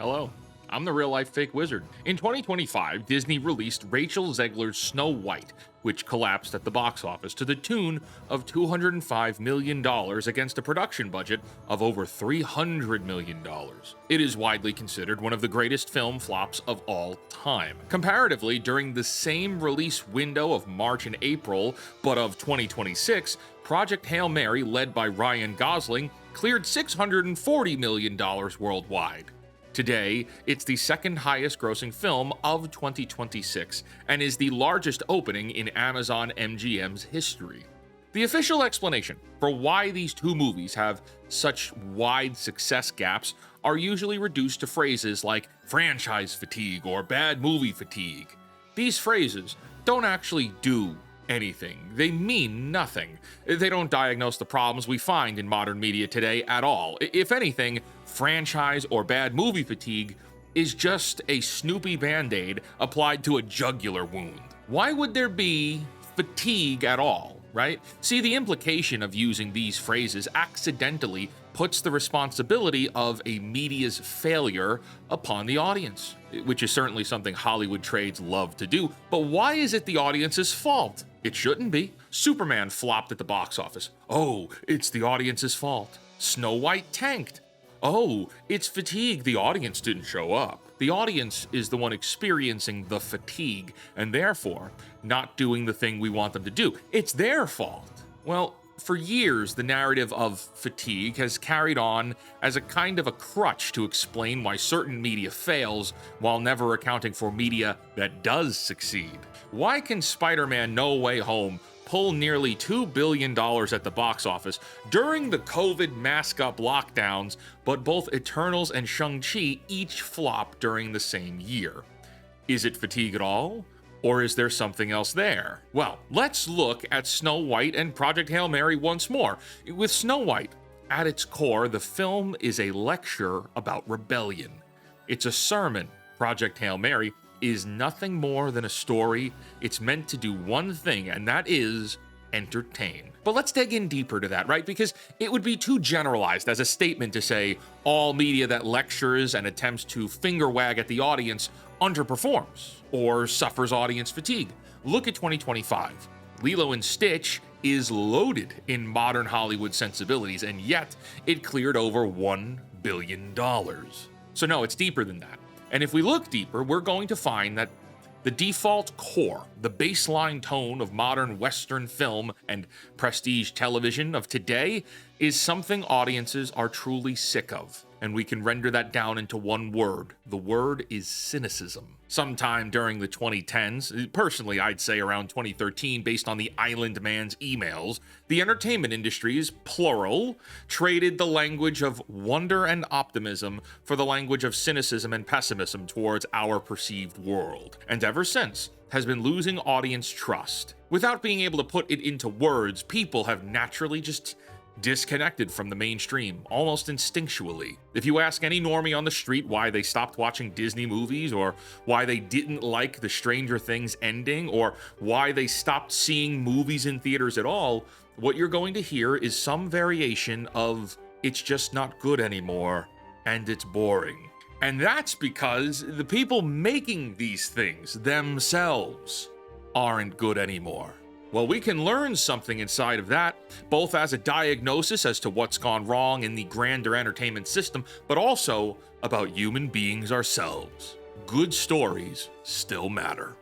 Hello, I'm the real life fake wizard. In 2025, Disney released Rachel Zegler's Snow White, which collapsed at the box office to the tune of $205 million against a production budget of over $300 million. It is widely considered one of the greatest film flops of all time. Comparatively, during the same release window of March and April, but of 2026, Project Hail Mary, led by Ryan Gosling, cleared $640 million worldwide. Today, it's the second highest grossing film of 2026 and is the largest opening in Amazon MGM's history. The official explanation for why these two movies have such wide success gaps are usually reduced to phrases like franchise fatigue or bad movie fatigue. These phrases don't actually do anything. They mean nothing. They don't diagnose the problems we find in modern media today at all. If anything, franchise or bad movie fatigue is just a Snoopy Band-Aid applied to a jugular wound. Why would there be fatigue at all, right? See, the implication of using these phrases accidentally puts the responsibility of a media's failure upon the audience, which is certainly something Hollywood trades love to do. But why is it the audience's fault? It shouldn't be. Superman flopped at the box office. Oh, it's the audience's fault. Snow White tanked. Oh, it's fatigue. The audience didn't show up. The audience is the one experiencing the fatigue and therefore not doing the thing we want them to do. It's their fault. Well, for years, the narrative of fatigue has carried on as a kind of a crutch to explain why certain media fails while never accounting for media that does succeed. Why can Spider-Man No Way Home pull nearly $2 billion at the box office during the COVID mask-up lockdowns, but both Eternals and Shang-Chi each flop during the same year? Is it fatigue at all? Or is there something else there? Well, let's look at Snow White and Project Hail Mary once more. With Snow White, at its core, the film is a lecture about rebellion. It's a sermon. Project Hail Mary is nothing more than a story. It's meant to do one thing, and that is entertain. But let's dig in deeper to that, right? Because it would be too generalized as a statement to say all media that lectures and attempts to finger wag at the audience underperforms or suffers audience fatigue. Look at 2025. Lilo and Stitch is loaded in modern Hollywood sensibilities, and yet it cleared over $1 billion. So no, it's deeper than that. And if we look deeper, we're going to find that the default core, the baseline tone of modern Western film and prestige television of today is something audiences are truly sick of. And we can render that down into one word. The word is cynicism. Sometime during the 2010s, personally I'd say around 2013 based on the Island Man's emails, the entertainment industries, plural, traded the language of wonder and optimism for the language of cynicism and pessimism towards our perceived world. And ever since, has been losing audience trust. Without being able to put it into words, people have naturally just disconnected from the mainstream, almost instinctually. If you ask any normie on the street why they stopped watching Disney movies, or why they didn't like the Stranger Things ending, or why they stopped seeing movies in theaters at all, what you're going to hear is some variation of, it's just not good anymore, and it's boring. And that's because the people making these things themselves aren't good anymore. Well, we can learn something inside of that, both as a diagnosis as to what's gone wrong in the grander entertainment system, but also about human beings ourselves. Good stories still matter.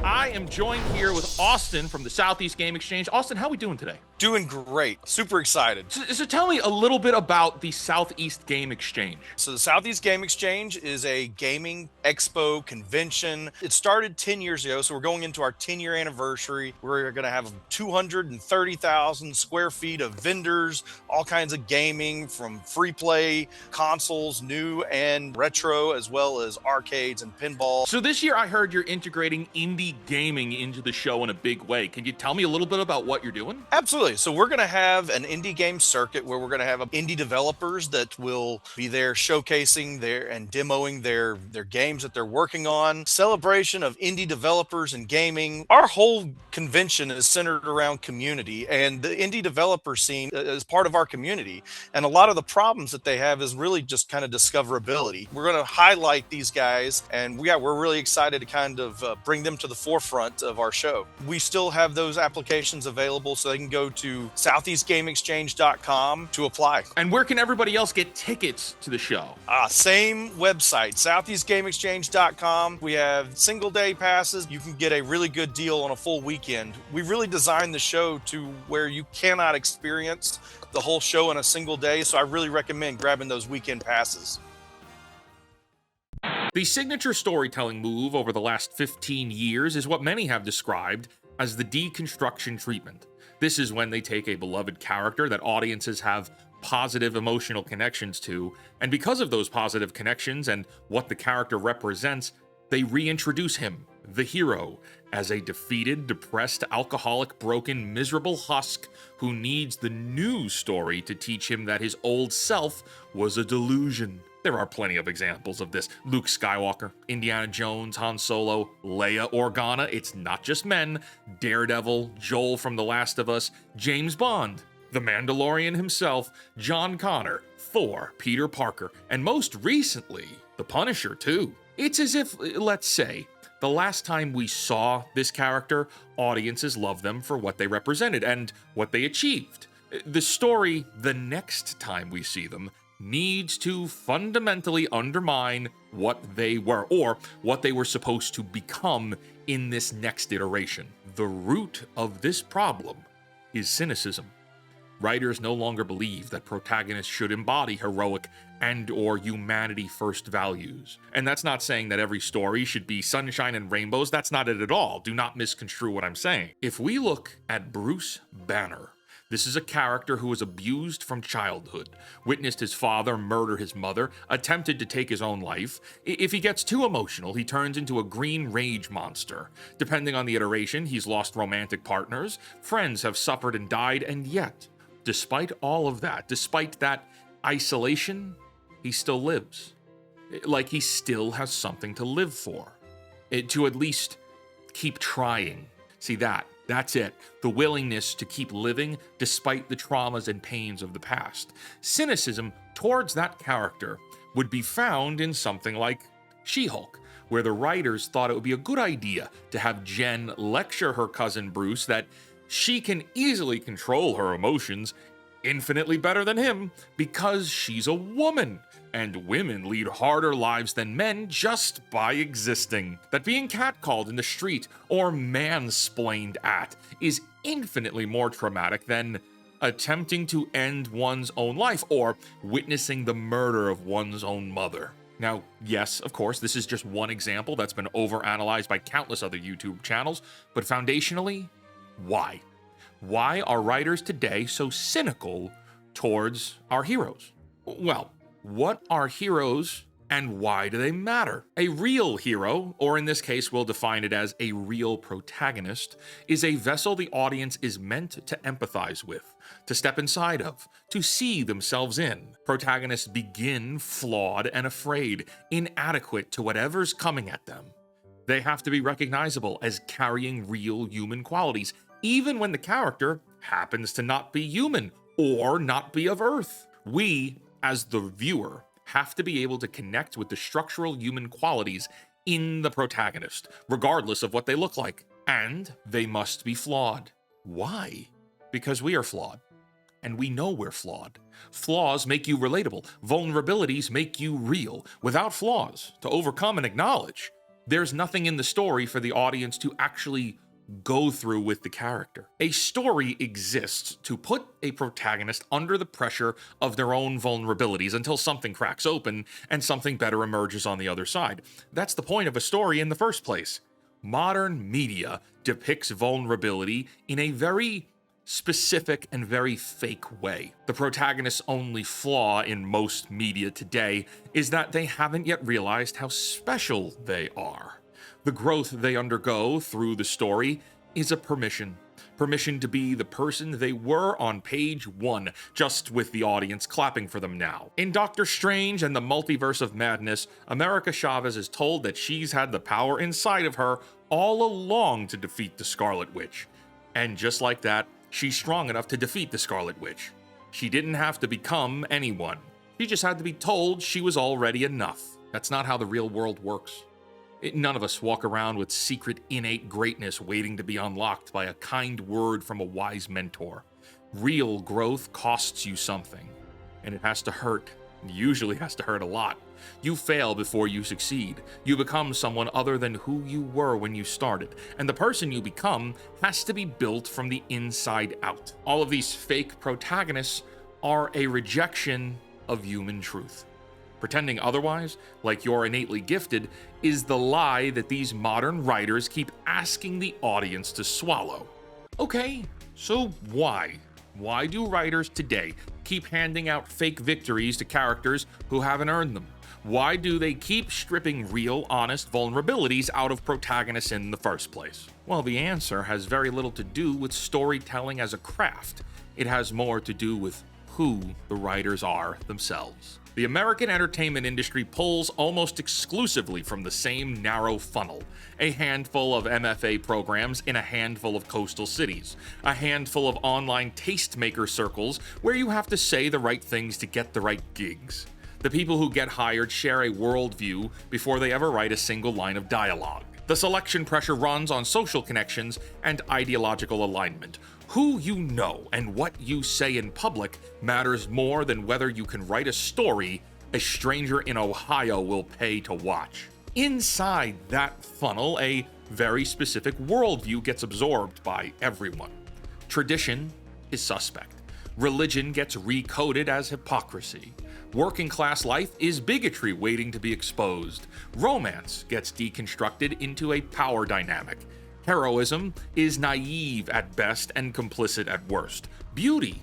I am joined here with Austin from the Southeast Game Exchange. Austin, how are we doing today? Doing great. Super excited. So tell me a little bit about the Southeast Game Exchange. So the Southeast Game Exchange is a gaming expo convention. It started 10 years ago, so we're going into our 10-year anniversary. We're going to have 230,000 square feet of vendors, all kinds of gaming from free play, consoles, new and retro, as well as arcades and pinball. So this year I heard you're integrating indie gaming into the show in a big way. Can you tell me a little bit about what you're doing? Absolutely. Absolutely. So we're going to have an indie game circuit where we're going to have indie developers that will be there showcasing their and demoing their games that they're working on. Celebration of indie developers and gaming. Our whole convention is centered around community, and the indie developer scene is part of our community. And a lot of the problems that they have is really just kind of discoverability. We're going to highlight these guys, and we're really excited to kind of bring them to the forefront of our show. We still have those applications available, so they can go to southeastgameexchange.com to apply. And where can everybody else get tickets to the show? Same website, southeastgameexchange.com. We have single day passes. You can get a really good deal on a full weekend. We really designed the show to where you cannot experience the whole show in a single day, so I really recommend grabbing those weekend passes. The signature storytelling move over the last 15 years is what many have described as the deconstruction treatment. This is when they take a beloved character that audiences have positive emotional connections to, and because of those positive connections and what the character represents, they reintroduce him, the hero, as a defeated, depressed, alcoholic, broken, miserable husk who needs the new story to teach him that his old self was a delusion. There are plenty of examples of this. Luke Skywalker, Indiana Jones, Han Solo, Leia Organa, it's not just men, Daredevil, Joel from The Last of Us, James Bond, the Mandalorian himself, John Connor, Thor, Peter Parker, and most recently, the Punisher too. It's as if, let's say, the last time we saw this character, audiences loved them for what they represented and what they achieved. The story, the next time we see them, needs to fundamentally undermine what they were, or what they were supposed to become in this next iteration. The root of this problem is cynicism. Writers no longer believe that protagonists should embody heroic and/or humanity-first values. And that's not saying that every story should be sunshine and rainbows. That's not it at all. Do not misconstrue what I'm saying. If we look at Bruce Banner, this is a character who was abused from childhood, witnessed his father murder his mother, attempted to take his own life. If he gets too emotional, he turns into a green rage monster. Depending on the iteration, he's lost romantic partners, friends have suffered and died, and yet, despite all of that, despite that isolation, he still lives. Like he still has something to live for. To at least keep trying. See that's it. The willingness to keep living despite the traumas and pains of the past. Cynicism towards that character would be found in something like She-Hulk, where the writers thought it would be a good idea to have Jen lecture her cousin Bruce that she can easily control her emotions infinitely better than him because she's a woman, and women lead harder lives than men just by existing. That being catcalled in the street or mansplained at is infinitely more traumatic than attempting to end one's own life or witnessing the murder of one's own mother. Now, yes, of course, this is just one example that's been overanalyzed by countless other YouTube channels, but foundationally, why? Why are writers today so cynical towards our heroes? Well, what are heroes and why do they matter? A real hero, or in this case we'll define it as a real protagonist, is a vessel the audience is meant to empathize with, to step inside of, to see themselves in. Protagonists begin flawed and afraid, inadequate to whatever's coming at them. They have to be recognizable as carrying real human qualities, even when the character happens to not be human or not be of Earth. We, as the viewer, have to be able to connect with the structural human qualities in the protagonist, regardless of what they look like. And they must be flawed. Why? Because we are flawed. And we know we're flawed. Flaws make you relatable. Vulnerabilities make you real. Without flaws to overcome and acknowledge, there's nothing in the story for the audience to actually go through with the character. A story exists to put a protagonist under the pressure of their own vulnerabilities until something cracks open and something better emerges on the other side. That's the point of a story in the first place. Modern media depicts vulnerability in a very specific and very fake way. The protagonist's only flaw in most media today is that they haven't yet realized how special they are. The growth they undergo through the story is a permission permission to be the person they were on page 1, just with the audience clapping for them now. In Doctor Strange and the Multiverse of Madness, America Chavez is told that she's had the power inside of her all along to defeat the Scarlet Witch. And just like that, she's strong enough to defeat the Scarlet Witch. She didn't have to become anyone. She just had to be told she was already enough. That's not how the real world works. None of us walk around with secret innate greatness waiting to be unlocked by a kind word from a wise mentor. Real growth costs you something, and it has to hurt. It usually has to hurt a lot. You fail before you succeed. You become someone other than who you were when you started, and the person you become has to be built from the inside out. All of these fake protagonists are a rejection of human truth. Pretending otherwise, like you're innately gifted, is the lie that these modern writers keep asking the audience to swallow. Okay, so why? Why do writers today keep handing out fake victories to characters who haven't earned them? Why do they keep stripping real, honest vulnerabilities out of protagonists in the first place? Well, the answer has very little to do with storytelling as a craft. It has more to do with who the writers are themselves. The American entertainment industry pulls almost exclusively from the same narrow funnel. A handful of MFA programs in a handful of coastal cities. A handful of online tastemaker circles where you have to say the right things to get the right gigs. The people who get hired share a worldview before they ever write a single line of dialogue. The selection pressure runs on social connections and ideological alignment. Who you know and what you say in public matters more than whether you can write a story a stranger in Ohio will pay to watch. Inside that funnel, a very specific worldview gets absorbed by everyone. Tradition is suspect. Religion gets recoded as hypocrisy. Working class life is bigotry waiting to be exposed. Romance gets deconstructed into a power dynamic. Heroism is naive at best and complicit at worst. Beauty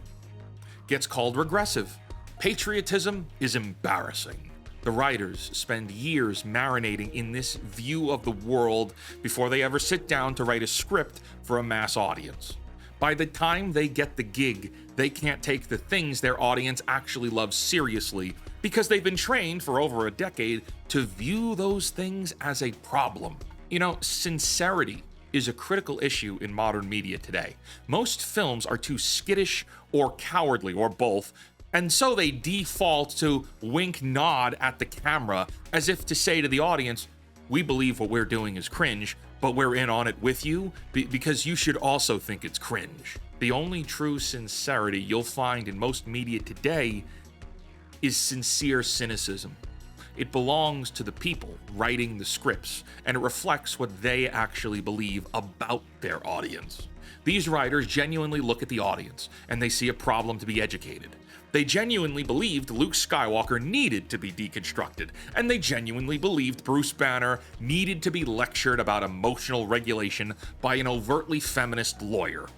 gets called regressive. Patriotism is embarrassing. The writers spend years marinating in this view of the world before they ever sit down to write a script for a mass audience. By the time they get the gig, they can't take the things their audience actually loves seriously because they've been trained for over a decade to view those things as a problem. You know, sincerity is a critical issue in modern media today. Most films are too skittish or cowardly or both, and so they default to wink nod at the camera as if to say to the audience, we believe what we're doing is cringe, but we're in on it with you because you should also think it's cringe. The only true sincerity you'll find in most media today is sincere cynicism. It belongs to the people writing the scripts, and it reflects what they actually believe about their audience. These writers genuinely look at the audience, and they see a problem to be educated. They genuinely believed Luke Skywalker needed to be deconstructed, and they genuinely believed Bruce Banner needed to be lectured about emotional regulation by an overtly feminist lawyer.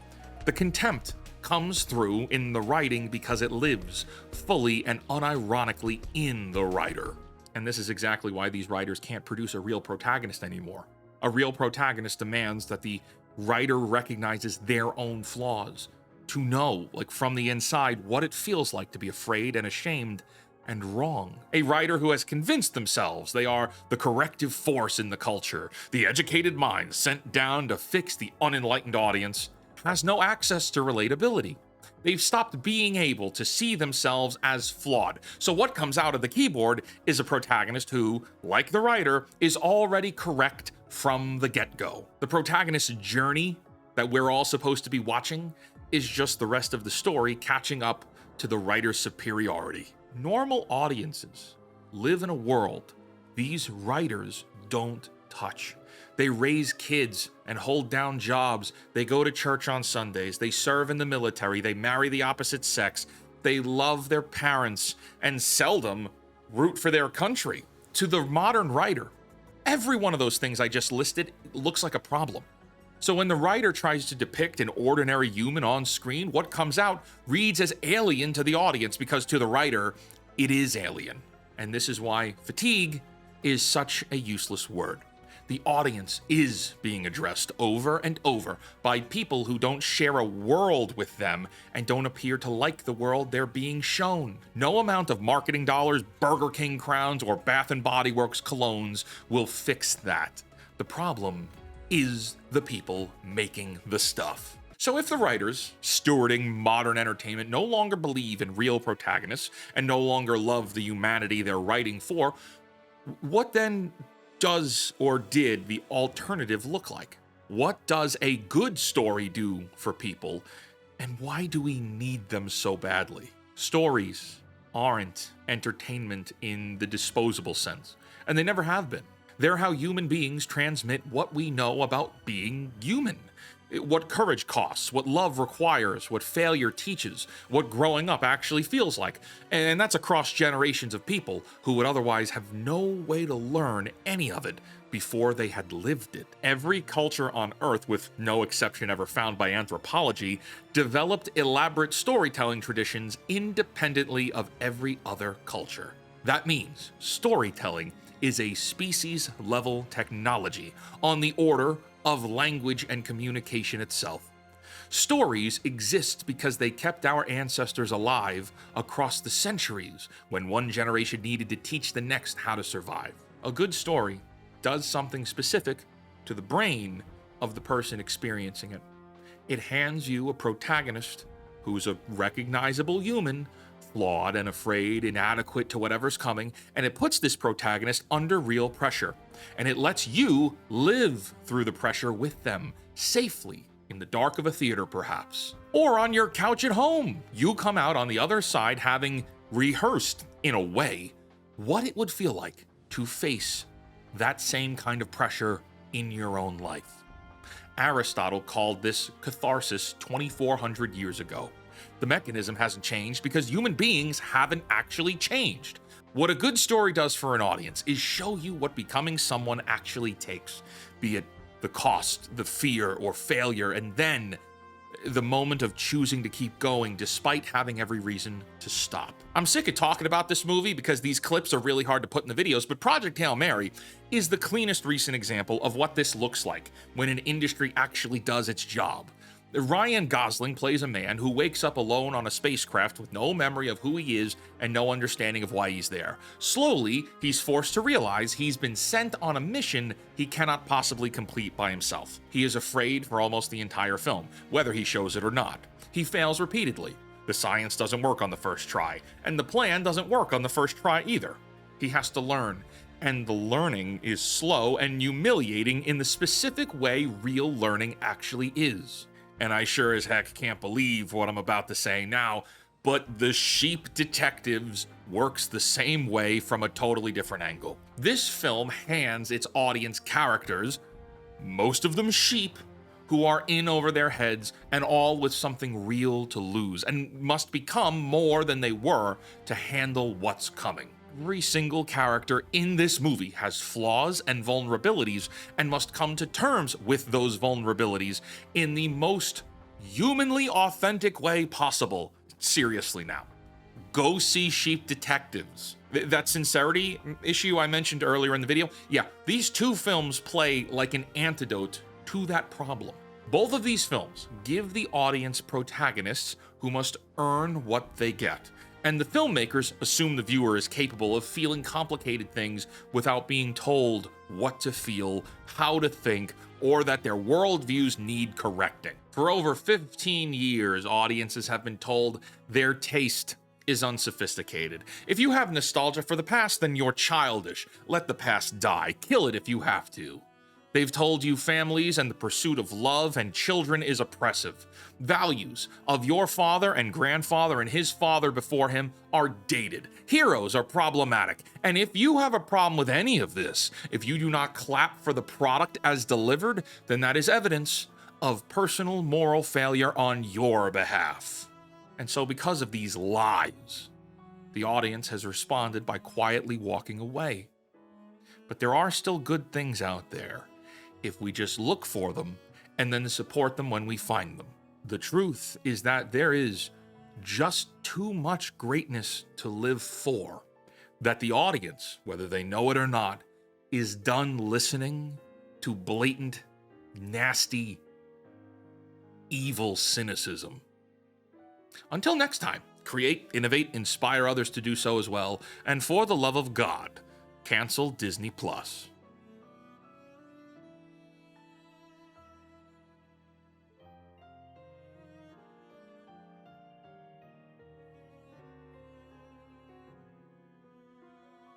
The contempt comes through in the writing because it lives fully and unironically in the writer. And this is exactly why these writers can't produce a real protagonist anymore. A real protagonist demands that the writer recognizes their own flaws, to know, like from the inside, what it feels like to be afraid and ashamed and wrong. A writer who has convinced themselves they are the corrective force in the culture, the educated mind sent down to fix the unenlightened audience, has no access to relatability. They've stopped being able to see themselves as flawed. So what comes out of the keyboard is a protagonist who, like the writer, is already correct from the get-go. The protagonist's journey that we're all supposed to be watching is just the rest of the story catching up to the writer's superiority. Normal audiences live in a world these writers don't touch. They raise kids and hold down jobs. They go to church on Sundays. They serve in the military. They marry the opposite sex. They love their parents and seldom root for their country. To the modern writer, every one of those things I just listed looks like a problem. So when the writer tries to depict an ordinary human on screen, what comes out reads as alien to the audience because to the writer, it is alien. And this is why fatigue is such a useless word. The audience is being addressed over and over by people who don't share a world with them and don't appear to like the world they're being shown. No amount of marketing dollars, Burger King crowns, or Bath & Body Works colognes will fix that. The problem is the people making the stuff. So if the writers stewarding modern entertainment no longer believe in real protagonists and no longer love the humanity they're writing for, what then does or did the alternative look like? What does a good story do for people, and why do we need them so badly? Stories aren't entertainment in the disposable sense, and they never have been. They're how human beings transmit what we know about being human. What courage costs, what love requires, what failure teaches, what growing up actually feels like. And that's across generations of people who would otherwise have no way to learn any of it before they had lived it. Every culture on Earth, with no exception ever found by anthropology, developed elaborate storytelling traditions independently of every other culture. That means storytelling is a species-level technology on the order of language and communication itself. Stories exist because they kept our ancestors alive across the centuries when one generation needed to teach the next how to survive. A good story does something specific to the brain of the person experiencing it. It hands you a protagonist who's a recognizable human, flawed and afraid, inadequate to whatever's coming, and it puts this protagonist under real pressure. And it lets you live through the pressure with them, safely, in the dark of a theater perhaps. Or on your couch at home. You come out on the other side having rehearsed, in a way, what it would feel like to face that same kind of pressure in your own life. Aristotle called this catharsis 2,400 years ago. The mechanism hasn't changed because human beings haven't actually changed. What a good story does for an audience is show you what becoming someone actually takes, be it the cost, the fear, or failure, and then the moment of choosing to keep going despite having every reason to stop. I'm sick of talking about this movie because these clips are really hard to put in the videos, but Project Hail Mary is the cleanest recent example of what this looks like when an industry actually does its job. Ryan Gosling plays a man who wakes up alone on a spacecraft with no memory of who he is and no understanding of why he's there. Slowly, he's forced to realize he's been sent on a mission he cannot possibly complete by himself. He is afraid for almost the entire film, whether he shows it or not. He fails repeatedly. The science doesn't work on the first try, and the plan doesn't work on the first try either. He has to learn, and the learning is slow and humiliating in the specific way real learning actually is. And I sure as heck can't believe what I'm about to say now, but The Sheep Detectives works the same way from a totally different angle. This film hands its audience characters, most of them sheep, who are in over their heads and all with something real to lose and must become more than they were to handle what's coming. Every single character in this movie has flaws and vulnerabilities and must come to terms with those vulnerabilities in the most humanly authentic way possible. Seriously now. Go see Sheep Detectives. That sincerity issue I mentioned earlier in the video, yeah, these two films play like an antidote to that problem. Both of these films give the audience protagonists who must earn what they get. And the filmmakers assume the viewer is capable of feeling complicated things without being told what to feel, how to think, or that their worldviews need correcting. For over 15 years, audiences have been told their taste is unsophisticated. If you have nostalgia for the past, then you're childish. Let the past die. Kill it if you have to. They've told you families and the pursuit of love and children is oppressive. Values of your father and grandfather and his father before him are dated. Heroes are problematic. And if you have a problem with any of this, if you do not clap for the product as delivered, then that is evidence of personal moral failure on your behalf. And so because of these lies, the audience has responded by quietly walking away. But there are still good things out there, if we just look for them and then support them when we find them. The truth is that there is just too much greatness to live for, that the audience, whether they know it or not, is done listening to blatant, nasty, evil cynicism. Until next time, create, innovate, inspire others to do so as well, and for the love of God, cancel Disney Plus.